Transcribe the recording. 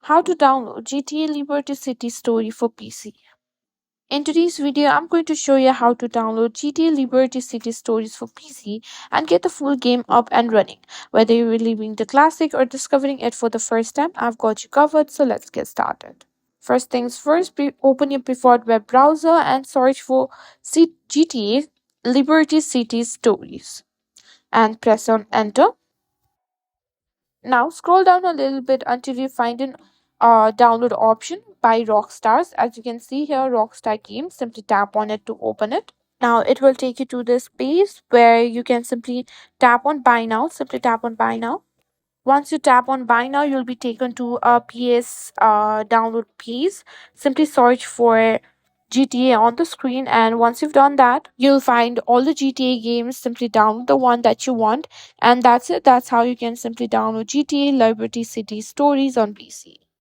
How to download GTA Liberty City Story for PC. In today's video, I'm going to show you how to download GTA Liberty City Stories for PC and get the full game up and running. Whether you're reliving the classic or discovering it for the first time, I've got you covered, so let's get started. First things first, open your preferred web browser and search for GTA Liberty City Stories and press on enter. Now scroll down a little bit until you find an download option by Rockstars. As you can see here, Rockstar Games. Simply tap on it to open it. Now it will take you to this page where you can simply tap on buy now. Simply tap on buy now. Once you tap on buy now, you'll be taken to a PS download page. Simply search for GTA on the screen, and once you've done that, you'll find all the GTA games. Simply download the one that you want, and that's it. That's how you can simply download GTA Liberty City Stories on PC.